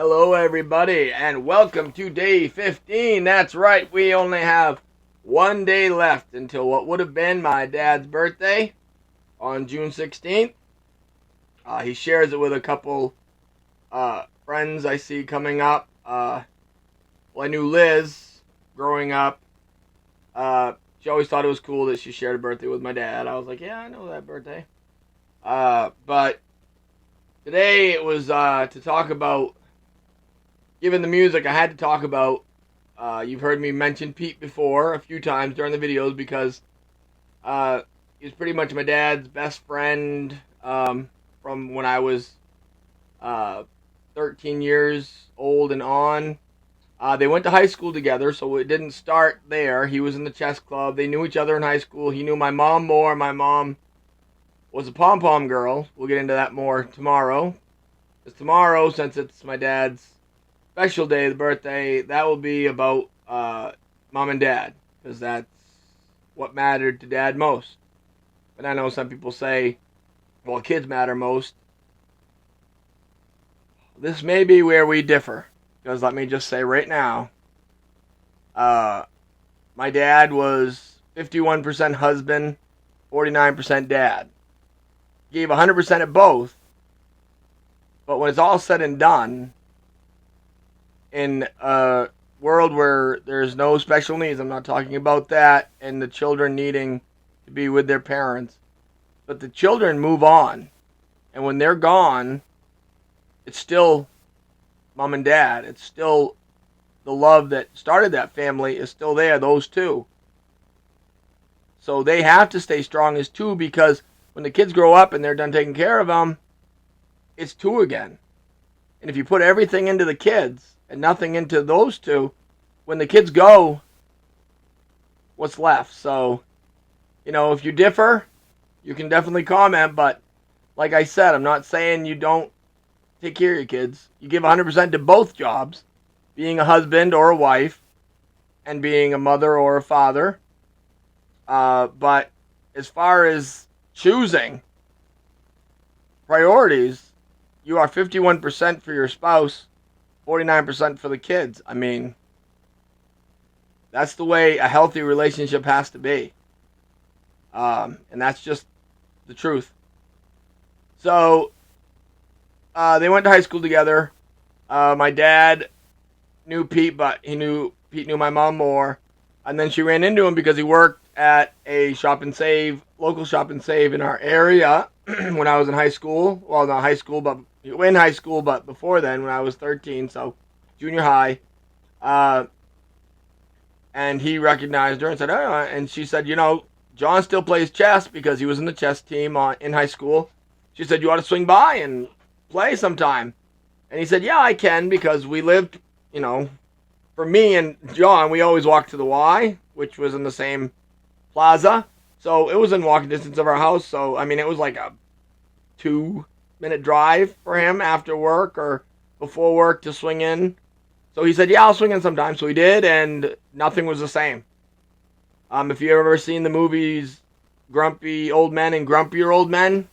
Hello, everybody, and welcome to day 15. That's right, we only have one day left until what would have been my dad's birthday on June 16th. He shares it with a couple friends I see coming up. I knew Liz growing up. She always thought it was cool that she shared a birthday with my dad. I was like, yeah, I know that birthday. But today it was to talk about. Given the music, I had to talk about. You've heard me mention Pete before a few times during the videos because he's pretty much my dad's best friend from when I was 13 years old and on. They went to high school together, so it didn't start there. He was in the chess club. They knew each other in high school. He knew my mom more. My mom was a pom-pom girl. We'll get into that more tomorrow. Because tomorrow, since it's my dad's special day, the birthday, that will be about mom and dad, because that's what mattered to dad most. But I know some people say, well, kids matter most. This may be where we differ, because let me just say right now, my dad was 51% husband, 49% dad. Gave 100% at both, but when it's all said and done, in a world where there's no special needs, I'm not talking about that, and the children needing to be with their parents, but the children move on, and when they're gone, it's still mom and dad. It's still the love that started that family is still there, those two. So they have to stay strong as two, because when the kids grow up and they're done taking care of them, it's two again. And if you put everything into the kids and nothing into those two, when the kids go, what's left? So, if you differ, you can definitely comment, but like I said, I'm not saying you don't take care of your kids. You give 100% to both jobs, being a husband or a wife, and being a mother or a father. But as far as choosing priorities, you are 51% for your spouse, 49% for the kids. I mean, that's the way a healthy relationship has to be. And that's just the truth. So, they went to high school together. My dad knew Pete, but Pete knew my mom more. And then she ran into him because he worked at a shop and save, local shop and save in our area when I was in high school. Well, not high school, but in high school, but before then when I was 13, so junior high. And he recognized her and said, oh, and she said, John still plays chess because he was in the chess team in high school. She said, you ought to swing by and play sometime. And he said, yeah, I can, because we lived, for me and John, we always walked to the Y, which was in the same plaza. So it was in walking distance of our house. So, I mean, it was like a 2-minute drive for him after work or before work to swing in. So he said, yeah, I'll swing in sometime. So he did, and nothing was the same. If you've ever seen the movies Grumpy Old Men and Grumpier Old Men,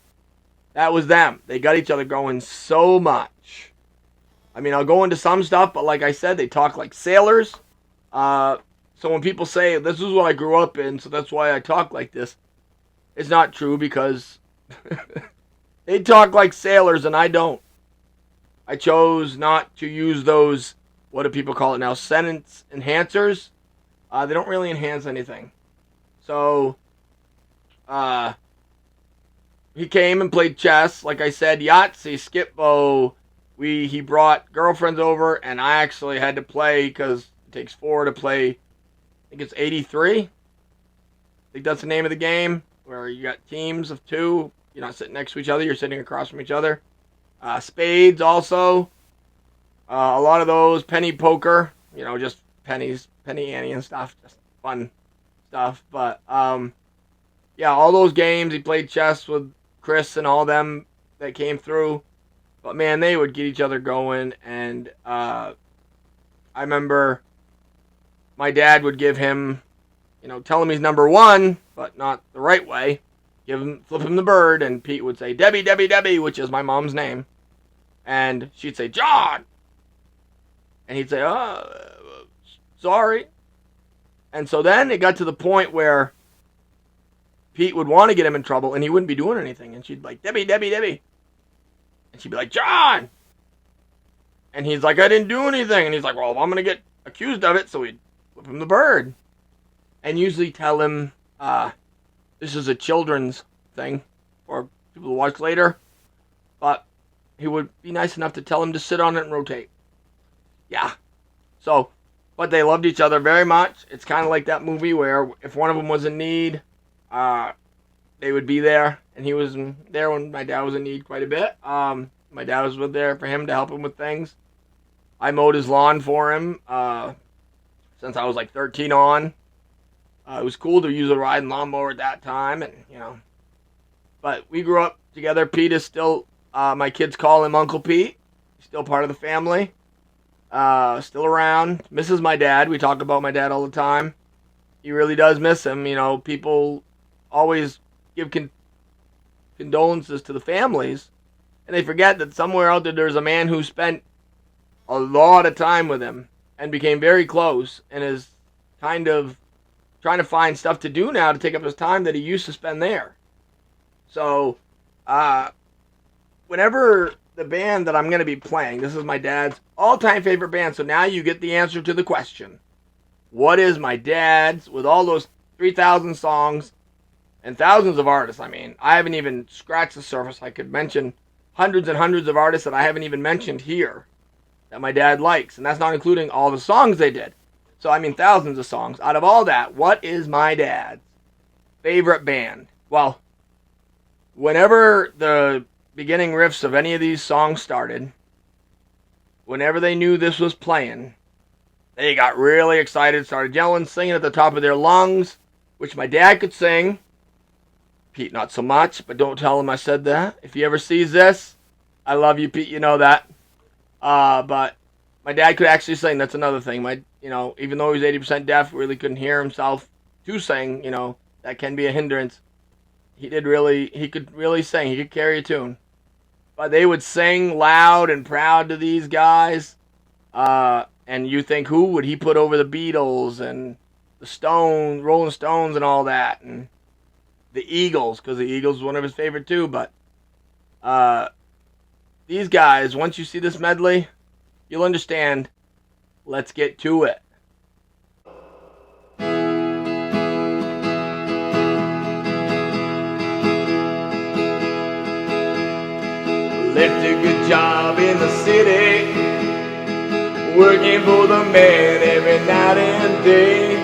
that was them. They got each other going so much. I mean, I'll go into some stuff, but like I said, they talk like sailors. So when people say, this is what I grew up in, so that's why I talk like this, it's not true, because they talk like sailors and I don't. I chose not to use those, what do people call it now, sentence enhancers. They don't really enhance anything. So, he came and played chess. Like I said, Yahtzee, Skip-Bo. He brought girlfriends over, and I actually had to play because it takes 4 to play. I think it's 83. I think that's the name of the game, where you got teams of 2. You're not sitting next to each other. You're sitting across from each other. Spades also. A lot of those. Penny poker. Just pennies, penny ante and stuff. Just fun stuff. But, yeah, all those games. He played chess with Chris and all them that came through. But, man, they would get each other going. And I remember my dad would give him, tell him he's number 1, but not the right way. Flip him the bird, and Pete would say, Debbie, Debbie, Debbie, which is my mom's name. And she'd say, John. And he'd say, sorry. And so then it got to the point where Pete would want to get him in trouble, and he wouldn't be doing anything. And she'd be like, Debbie, Debbie, Debbie. And she'd be like, John. And he's like, I didn't do anything. And he's like, well, I'm going to get accused of it. So we'd whip him the bird. And usually tell him, this is a children's thing for people to watch later. But he would be nice enough to tell him to sit on it and rotate. Yeah. So, but they loved each other very much. It's kind of like that movie where if one of them was in need, they would be there. And he was there when my dad was in need quite a bit. My dad was there for him to help him with things. I mowed his lawn for him since I was like 13 on. It was cool to use a riding lawnmower at that time, and But we grew up together. Pete is still, my kids call him Uncle Pete. He's still part of the family. Still around. Misses my dad. We talk about my dad all the time. He really does miss him. People always give condolences to the families, and they forget that somewhere out there's a man who spent a lot of time with him and became very close and is kind of trying to find stuff to do now to take up his time that he used to spend there. So, whenever the band that I'm going to be playing, this is my dad's all-time favorite band, so now you get the answer to the question. What is my dad's, with all those 3,000 songs and thousands of artists? I mean, I haven't even scratched the surface. I could mention hundreds and hundreds of artists that I haven't even mentioned here that my dad likes, and that's not including all the songs they did. So, I mean, thousands of songs. Out of all that, what is my dad's favorite band? Well, whenever the beginning riffs of any of these songs started, whenever they knew this was playing, they got really excited, started yelling, singing at the top of their lungs, which my dad could sing. Pete, not so much, but don't tell him I said that. If he ever sees this, I love you, Pete, you know that. But my dad could actually sing. That's another thing. Even though he was 80% deaf, really couldn't hear himself to sing. That can be a hindrance. He could really sing. He could carry a tune. But they would sing loud and proud to these guys. And you think, who would he put over the Beatles and the Stones, Rolling Stones and all that? And the Eagles, because the Eagles was one of his favorite too. But these guys, once you see this medley, you'll understand. Let's get to it. Left a good job in the city, working for the man every night and day.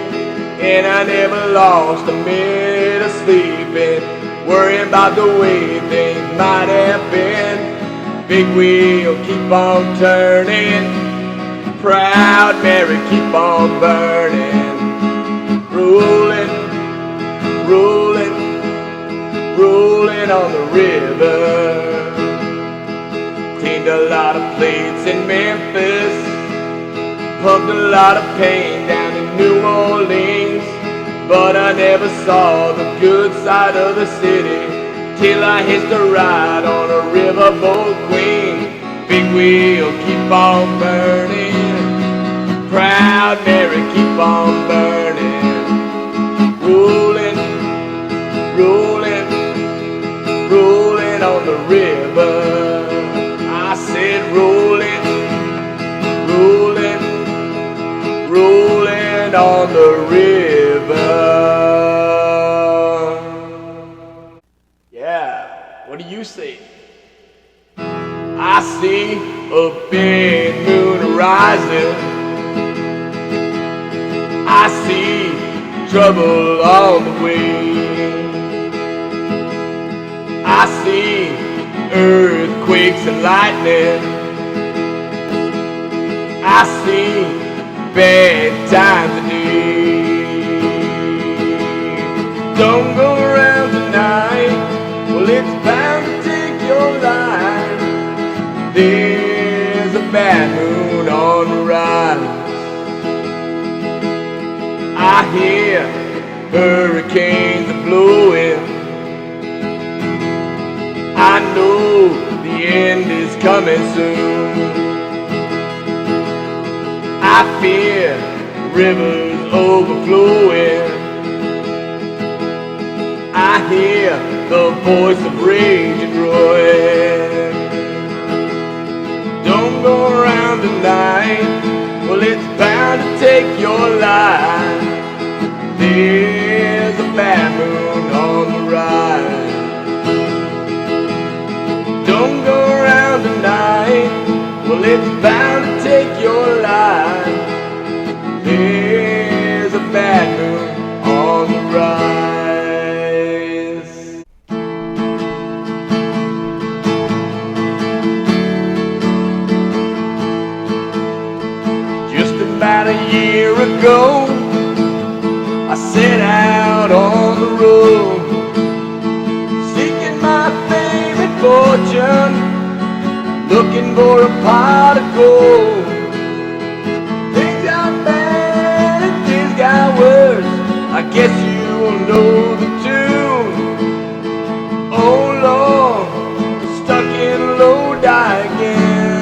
And I never lost a minute of sleeping, worrying about the way things might have been. Big wheel keep on turning, proud Mary keep on burning. Rolling, rolling, rolling on the river. Cleaned a lot of plates in Memphis, pumped a lot of pain down in New Orleans. But I never saw the good side of the city till I hitched a ride on a riverboat queen. Big wheel keep on burning, proud Mary keep on burning. Rolling, rolling, rolling on the river. I said rolling, rolling, rolling on the river. Yeah, what do you see? I see a big moon rising. I see trouble on the way. I see earthquakes and lightning. I see bad times today. Don't go around tonight, well it's bound to take your life. There's a bad moon on the rise. I hear hurricanes are blowing. I know the end is coming soon. I fear rivers overflowing. I hear the voice of rage and ruin. Don't go around tonight, well it's bound to take your life. There's a bad moon on the rise. Don't go around tonight, well it's bound to take your life. There's a bad moon on the rise. Just about a year ago, I set out on the road, seeking my fame and fortune, looking for a pot of gold. Things got bad and things got worse, I guess you will know the tune. Oh Lord, stuck in Lodi again.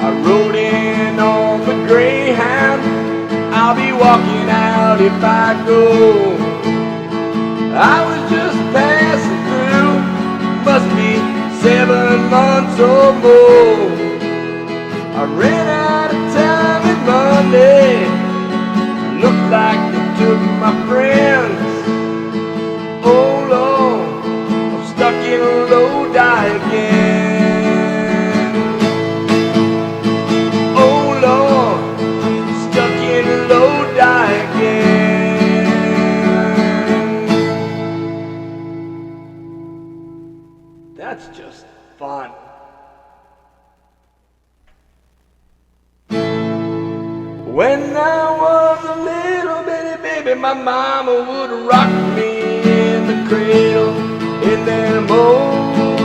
I rode in on the Greyhound, I'll be walking out if I go. I was just passing through, must be 7 months or more. I ran out of time and money, looked like they took my friends. Oh Lord, I'm stuck in Lodi again. Oh Lord, stuck in Lodi again. That's just fun. When I was a little bitty baby, my mama would rock me in the cradle in them old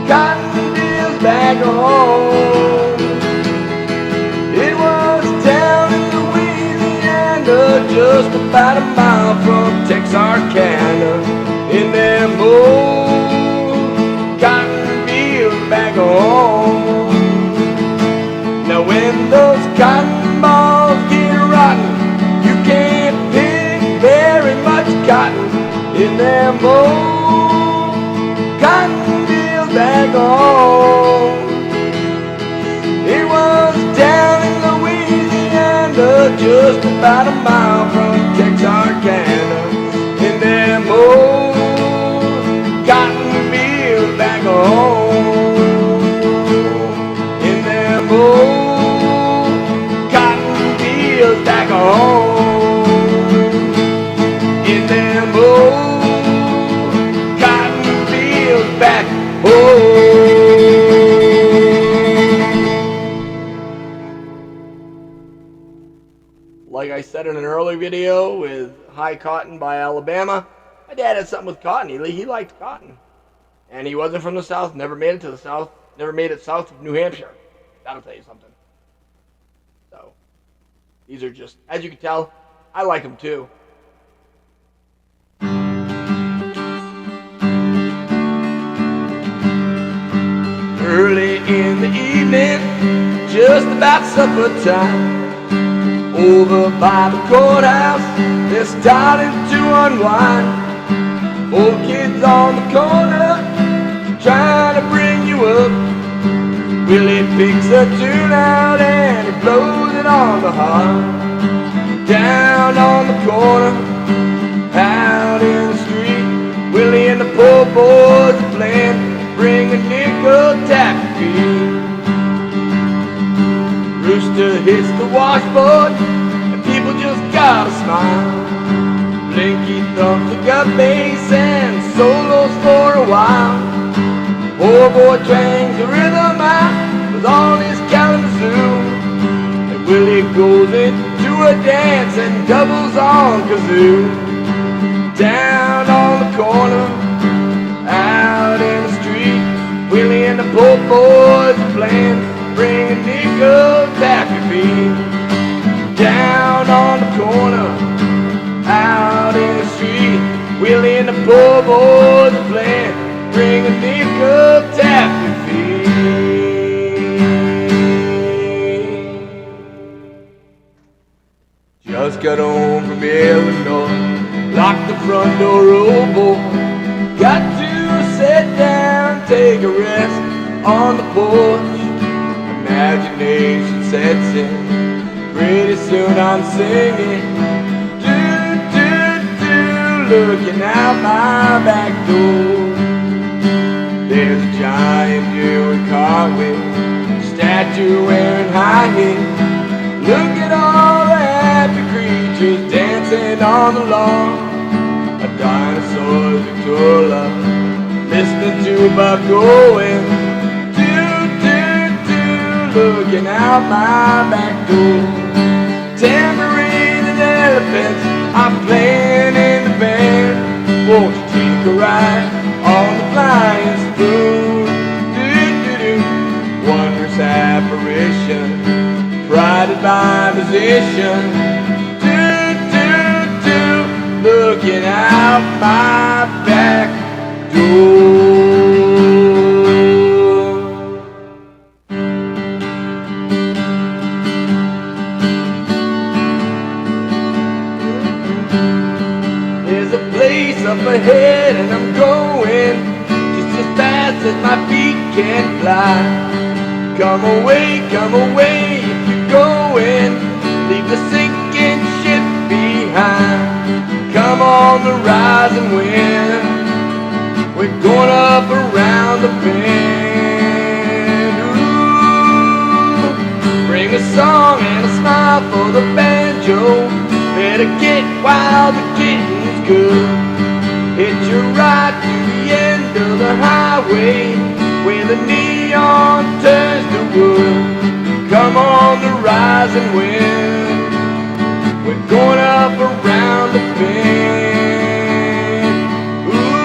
cotton bills back home. It was down in Louisiana, just about a mile from Texarkana, in them old cotton bills back home. Now when those cotton balls get rotten, you can't pick very much cotton in them old cotton bills back home. It was down in Louisiana, just about a mile from Texarkana, in them old cotton bills back home. In them old cotton bills back home. In them old cotton bills back home. Like I said in an early video with High Cotton by Alabama, my dad had something with cotton. He liked cotton. And he wasn't from the South, never made it to the South, never made it south of New Hampshire. That'll tell you something. So, these are just, as you can tell, I like them too. Early in the evening, just about supper time, over by the courthouse, they're starting to unwind. Old kids on the corner, trying to bring you up. Willie picks a tune out and he blows it on the harp. Down on the corner, out in the street, Willie and the poor boys are playing, bring a nickel taffy feet. Rooster hits the washboard and people just gotta smile. Blinky thumps the gut bass and solos for a while. Poor boy twangs the rhythm out with all his Kalamazoo, and Willie goes into a dance and doubles on kazoo. Down on the corner, out in the street, Willie and the poor boys are playing, bring a nickel taffy feet. Down on the corner, out in the street, Willie and the poor boys are playing, bring a nickel taffy feet. just got home from Illinois. Locked the front door, oh boy. Got to sit down, take a rest on the porch. Imagination sets in. Pretty soon I'm singing. Looking out my back door. There's a giant doing cartwheel, statue wearing high heels. Look at all the happy creatures dancing on the lawn. A dinosaur's Victrola, listening to Buck going. Looking out my back door. Tambourines and elephants are playing in the band. Won't you take a ride on the flying spoon? Wondrous apparition, prided by musician. Looking out my back door. Up ahead and I'm going just as fast as my feet can fly. Come away if you're going. Leave the sinking ship behind. Come on the rising wind. We're going up around the bend. Ooh, bring a song and a smile for the banjo. Better get while the getting's good. Hitch a ride to the end of the highway where the neon turns to wood. Come on the rising wind. We're going up around the bend. Ooh.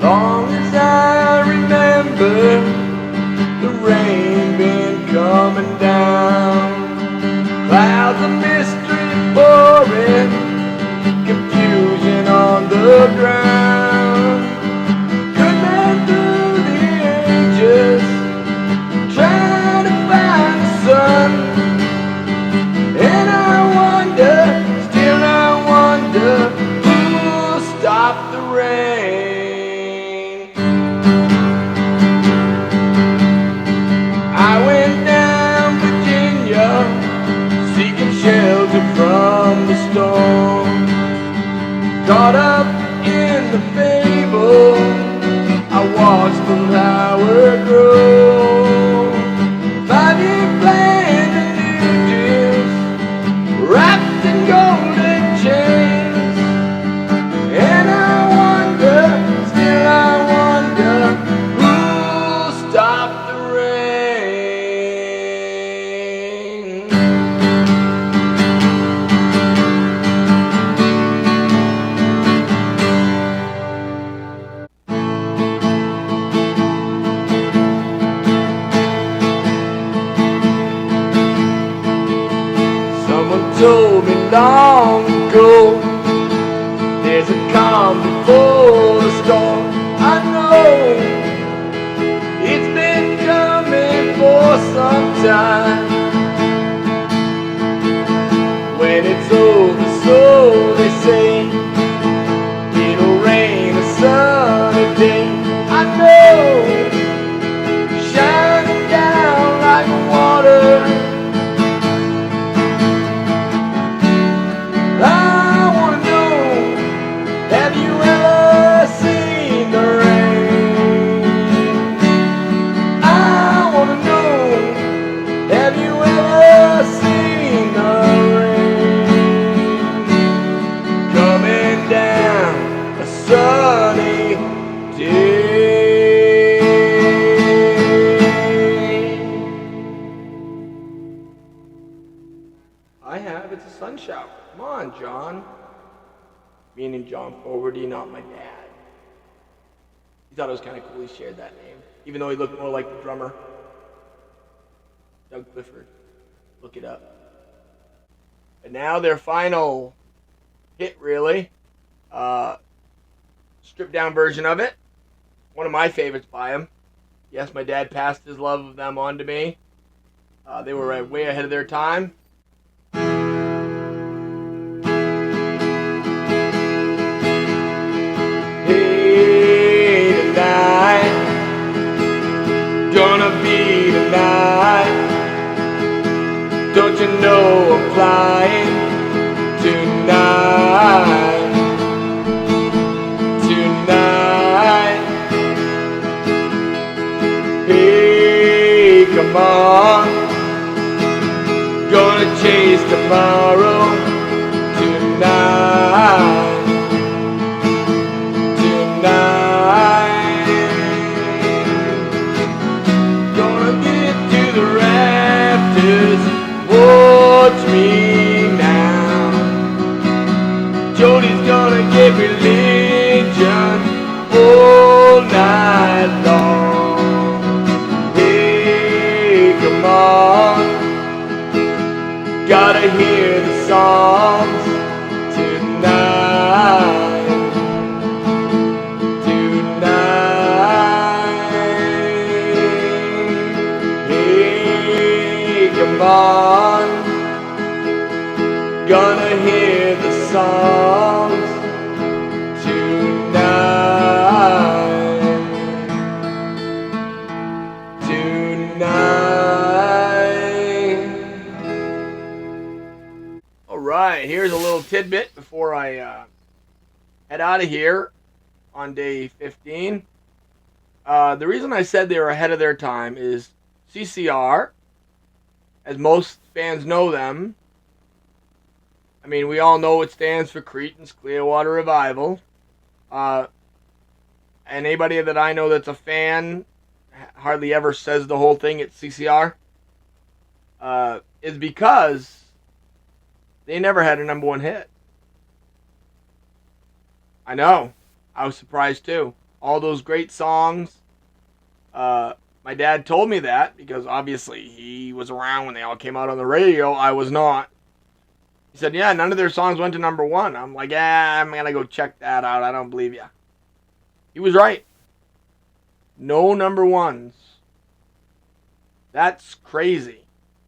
Long as I remember, the rain been coming down. Clouds of mystery pouring, confusion on the ground. Good man through the ages, trying to find the sun. And I wonder, still I wonder, who'll stop the rain. I went down Virginia, seeking shelter from the storm. Caught up in the fable, I watched the flower grow. 5-year plan and new deals, wrapped in golden chains. And I wonder, still I wonder, who'll stop the rain. Someone told me long ago, there's a calm before the storm. I know it's been coming for some time. When it's over, so they say, it'll rain a sunny day. I know, shining down like water. I wanna know, have you ever seen the rain? I wanna know, have you ever seen the rain? Coming down a sunny day. I have, it's a sun shower. Come on, John. Meaning John Fogerty, not my dad. He thought it was kind of cool he shared that name, even though he looked more like the drummer. Doug Clifford. Look it up. And now their final hit, really. Stripped down version of it. One of my favorites by him. Yes, my dad passed his love of them on to me. They were way ahead of their time. Hey, tonight, gonna be tonight. Don't you know I'm flying tonight? Tonight. Hey, come on. Gonna chase tomorrow tonight. Tonight. Gonna get to the rafters. Watch me now. Jody's gonna get religion all night long. Hey, come on. Gotta hear the songs tonight. Tonight. Hey, come on. Gonna hear the songs tonight. Tonight. Alright, here's a little tidbit before I head out of here on day 15. The reason I said they were ahead of their time is CCR, as most fans know them. I mean, we all know it stands for Creedence Clearwater Revival. Anybody that I know that's a fan hardly ever says the whole thing at CCR. Is because they never had a number one hit. I know. I was surprised too. All those great songs. My dad told me that because obviously he was around when they all came out on the radio. I was not. He said, yeah, none of their songs went to number one. I'm like, I'm going to go check that out. I don't believe you. He was right. No number ones. That's crazy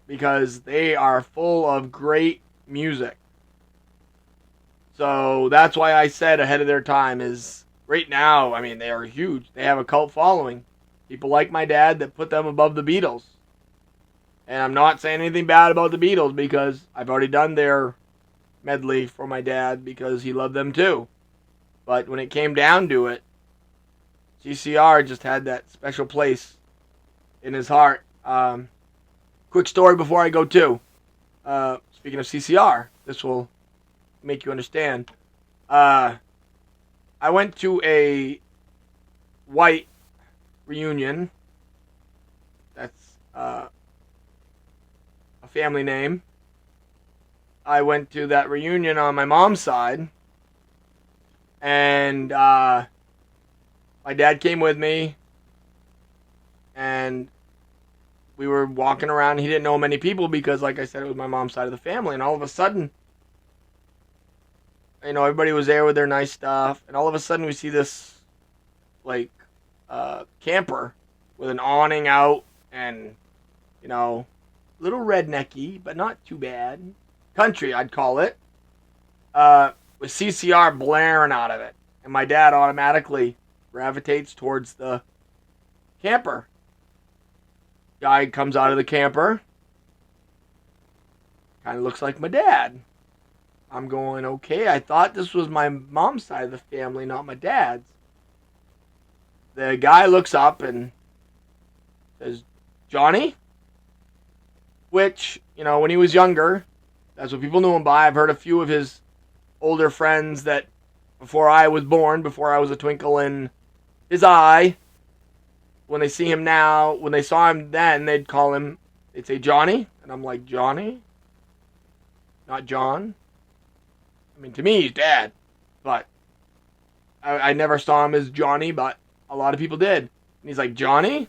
because they are full of great music. So that's why I said ahead of their time is right now, I mean, they are huge. They have a cult following. People like my dad that put them above the Beatles. And I'm not saying anything bad about the Beatles because I've already done their medley for my dad because he loved them too. But when it came down to it, CCR just had that special place in his heart. Quick story before I go too. Speaking of CCR, this will make you understand. I went to a white reunion. That's a family name. I went to that reunion on my mom's side. And my dad came with me. And we were walking around. He didn't know many people because, like I said, it was my mom's side of the family. And all of a sudden, you know, everybody was there with their nice stuff. And all of a sudden we see this, like, camper with an awning out and, you know, a little rednecky, but not too bad. Country, I'd call it. With CCR blaring out of it. And my dad automatically gravitates towards the camper. Guy comes out of the camper. Kind of looks like my dad. I'm going, okay, I thought this was my mom's side of the family, not my dad's. The guy looks up and says, Johnny? Which, you know, when he was younger, that's what people knew him by. I've heard a few of his older friends that before I was born, before I was a twinkle in his eye, when they see him now, when they saw him then, they'd say Johnny. And I'm like, Johnny? Not John? I mean, to me, he's Dad. But I never saw him as Johnny, but a lot of people did. And he's like, Johnny?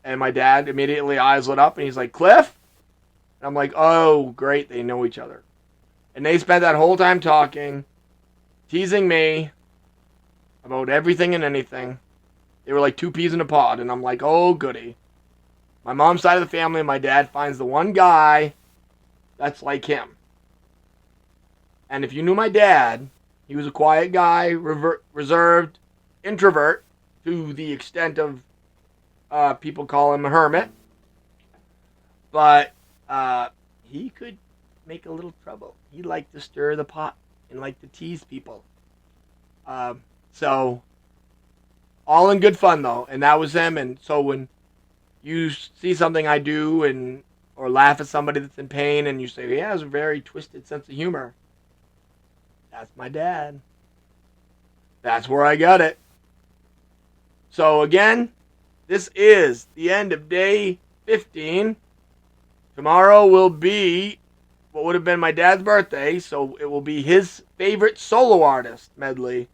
And my dad immediately eyes lit up and he's like, Cliff? And I'm like, oh, great, they know each other. And they spent that whole time talking, teasing me about everything and anything. They were like two peas in a pod, and I'm like, oh goody. My mom's side of the family, my dad finds the one guy that's like him. And if you knew my dad, he was a quiet guy, reserved, introvert, to the extent of people call him a hermit. But he could make a little trouble. He liked to stir the pot and liked to tease people. So, all in good fun, though. And that was him. And so when you see something I do and or laugh at somebody that's in pain and you say, he has a very twisted sense of humor, that's my dad. That's where I got it. So again, this is the end of day 15. Tomorrow will be what would have been my dad's birthday, so it will be his favorite solo artist medley.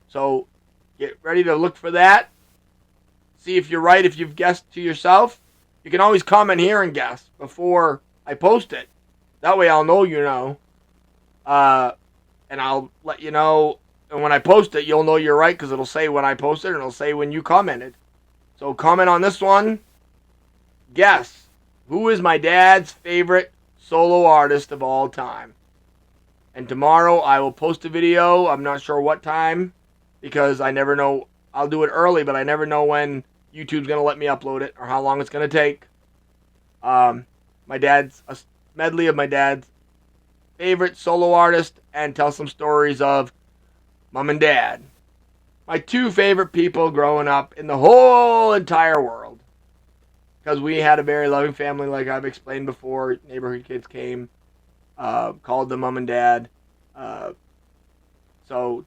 So get ready to look for that. See if you're right, if you've guessed to yourself. You can always comment here and guess before I post it. That way I'll know you know. And I'll let you know. And when I post it, you'll know you're right because it'll say when I posted and it'll say when you commented. So comment on this one. Guess. Who is my dad's favorite solo artist of all time? And tomorrow I will post a video. I'm not sure what time because I never know. I'll do it early, but I never know when YouTube's going to let me upload it or how long it's going to take. A medley of my dad's favorite solo artist and tell some stories of mom and dad. My two favorite people growing up in the whole entire world. Because we had a very loving family, like I've explained before. Neighborhood kids came, called them mom and dad. So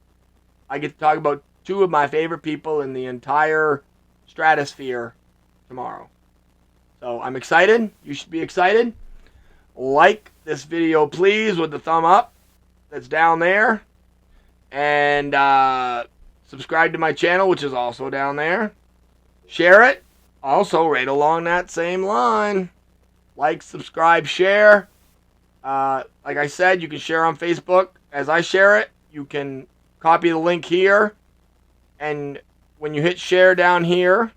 I get to talk about two of my favorite people in the entire stratosphere tomorrow. So I'm excited. You should be excited. Like this video, please, with the thumb up that's down there. And subscribe to my channel, which is also down there. Share it. Also, right along that same line. Like, subscribe, share. Like I said, you can share on Facebook. As I share it, you can copy the link here. And when you hit share down here,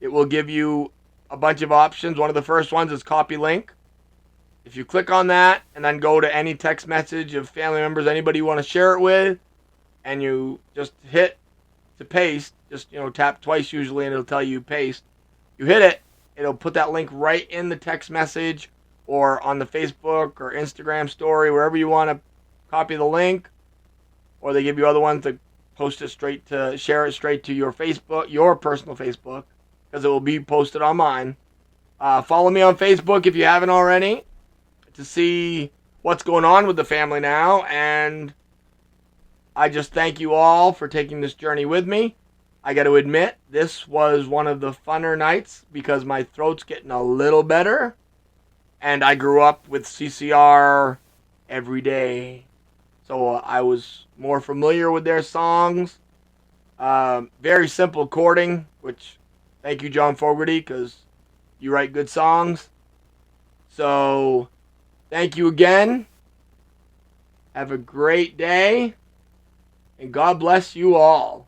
it will give you a bunch of options. One of the first ones is copy link. If you click on that and then go to any text message of family members, anybody you want to share it with, and you just hit to paste, just tap twice usually and it'll tell you paste. You hit it, it'll put that link right in the text message or on the Facebook or Instagram story, wherever you want to copy the link, or they give you other ones to post it straight to, share it straight to your Facebook, your personal Facebook, because it will be posted on mine. Follow me on Facebook if you haven't already to see what's going on with the family now, and I just thank you all for taking this journey with me. I got to admit, this was one of the funner nights because my throat's getting a little better, and I grew up with CCR every day, so I was more familiar with their songs. Very simple chording, which thank you, John Fogerty, because you write good songs. So thank you again. Have a great day. And God bless you all.